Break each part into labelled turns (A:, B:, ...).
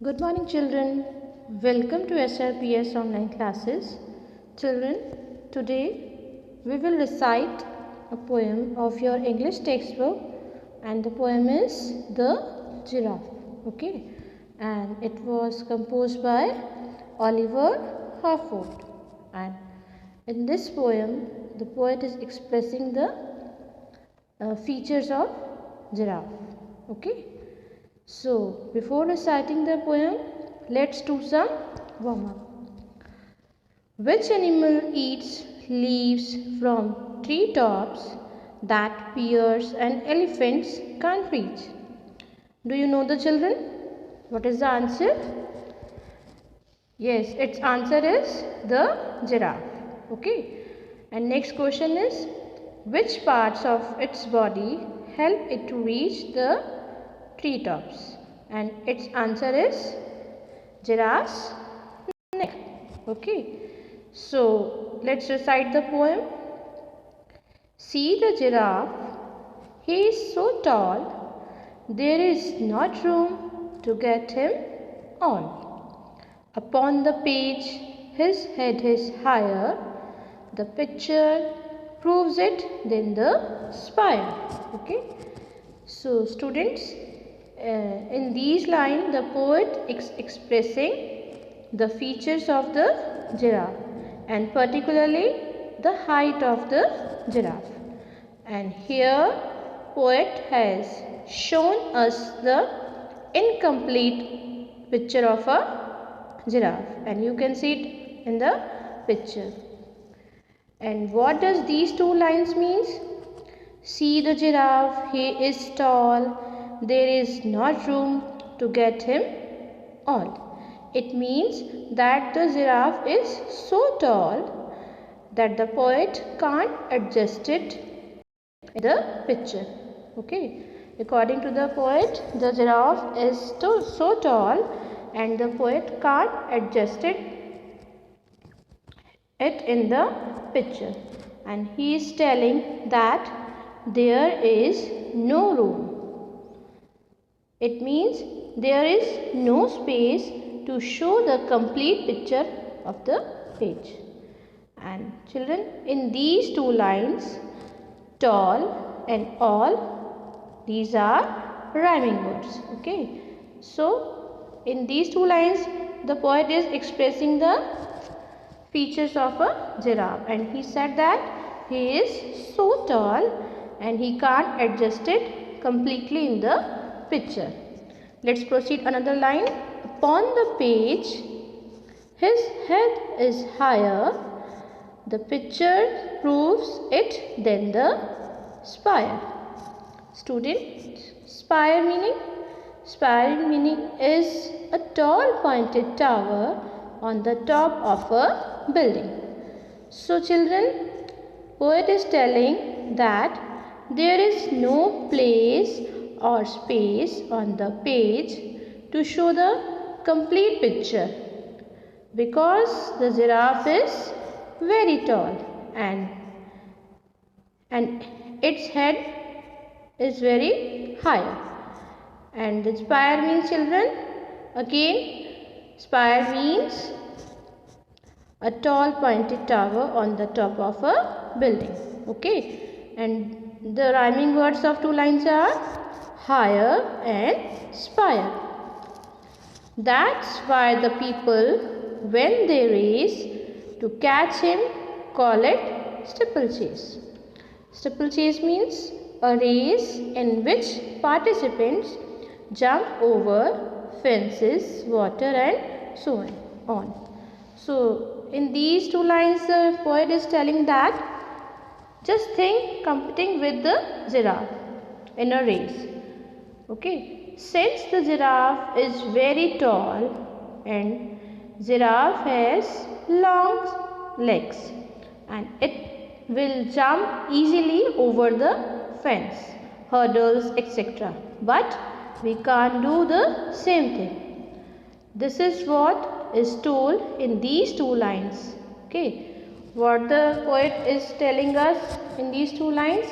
A: Good morning, children. Welcome to SRPS online classes. Children, today we will recite a poem of your English textbook, and the poem is The Giraffe. Okay, and it was composed by Oliver Harford. And in this poem, the poet is expressing the features of giraffe. Okay. So, before reciting the poem, let's do some warm-up. Which animal eats leaves from treetops that bears and elephants can't reach? Do you know the children? What is the answer? Yes, its answer is the giraffe. Okay. And next question is, which parts of its body help it to reach the treetops? And its answer is giraffe's neck. Okay. So let's recite the poem. See the giraffe. He is so tall, there is not room to get him on. Upon the page, his head is higher. The picture proves it than the spire. Okay. So students, in these lines, the poet is expressing the features of the giraffe and particularly the height of the giraffe. And here, poet has shown us the incomplete picture of a giraffe, and you can see it in the picture. And what does these two lines means? See the giraffe, he is tall, there is not room to get him on. It means that the giraffe is so tall that the poet can't adjust it in the picture. Okay. According to the poet, the giraffe is so tall and the poet can't adjust it in the picture, and he is telling that there is no room. It means there is no space to show the complete picture of the page. And children, in these two lines, tall and all, these are rhyming words. Okay. So in these two lines, the poet is expressing the features of a giraffe, and he said that he is so tall and he can't adjust it completely in the picture. Let's proceed another line. Upon the page, his head is higher. The picture proves it than the spire. Student, spire meaning? Spire meaning is a tall pointed tower on the top of a building. So children, poet is telling that there is no place or space on the page to show the complete picture because the giraffe is very tall and its head is very high. And the spire means, children, again, spire means a tall pointed tower on the top of a building. Okay. And the rhyming words of two lines are higher and spire. That's why the people, when they race to catch him, call it steeplechase. Steeplechase means a race in which participants jump over fences, water and so on. So in these two lines, the poet is telling that just think competing with the giraffe in a race. Okay. Since the giraffe is very tall and giraffe has long legs and it will jump easily over the fence, hurdles, etc. But we can't do the same thing. This is what is told in these two lines. Okay. What the poet is telling us in these two lines?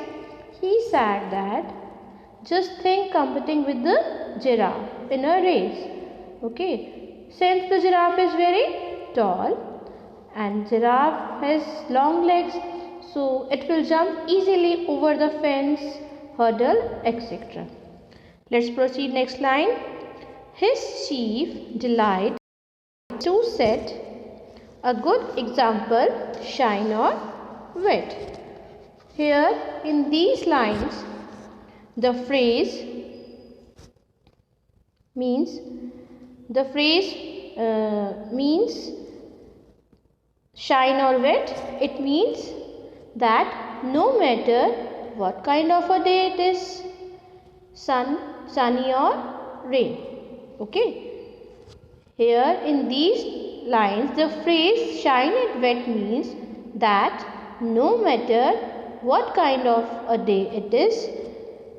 A: He said that just think competing with the giraffe in a race. Okay, since the giraffe is very tall and giraffe has long legs, so it will jump easily over the fence, hurdle, etc. Let's proceed next line. His chief delight to set a good example, shine or wet. Here in these lines, the phrase means shine or wet. It means that no matter what kind of a day it is, sunny or rain. Okay. Here in these lines, the phrase shine and wet means that no matter what kind of a day it is,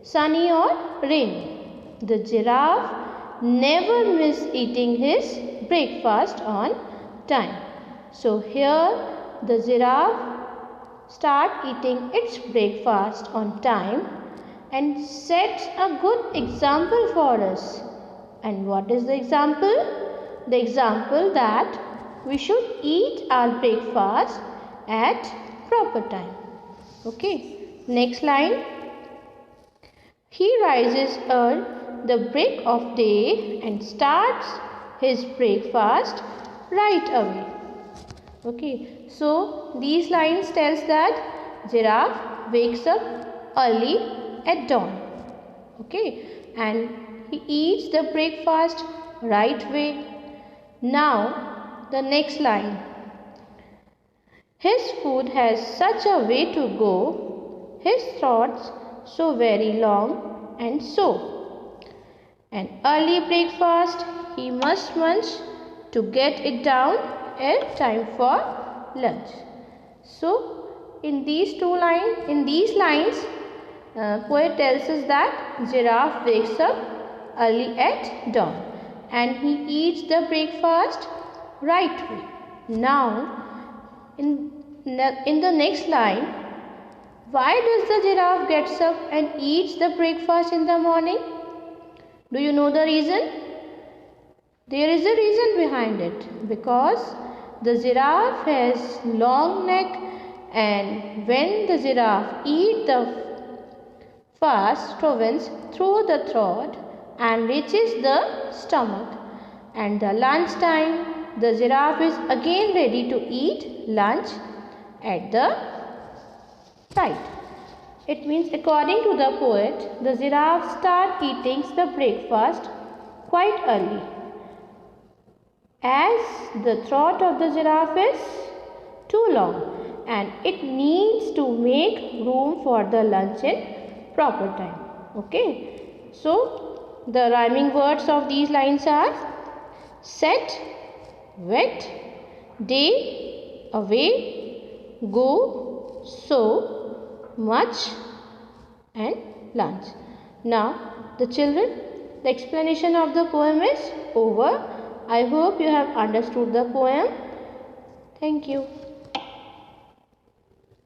A: sunny or rainy, the giraffe never miss eating his breakfast on time. So here the giraffe start eating its breakfast on time and sets a good example for us. And what is the example? The example that we should eat our breakfast at proper time. Okay, next line. He rises at the break of day and starts his breakfast right away. Okay, so these lines tells that giraffe wakes up early at dawn. Okay, and he eats the breakfast right way. Now the next line. His food has such a way to go, his thoughts so very long and so. An early breakfast he must munch to get it down at time for lunch. So in these lines, poet tells us that giraffe wakes up early at dawn and he eats the breakfast right way. Now in the next line, why does the giraffe gets up and eats the breakfast in the morning? Do you know the reason? There is a reason behind it, because the giraffe has long neck, and when the giraffe eats the fast travels through the throat and reaches the stomach, and the lunch time the giraffe is again ready to eat lunch at the right. It means, according to the poet, the giraffe start eating the breakfast quite early, as the throat of the giraffe is too long and it needs to make room for the lunch in proper time. Okay, so the rhyming words of these lines are set, wet, day, away, go, so, much and lunch. Now the children, the explanation of the poem is over. I hope you have understood the poem. Thank you.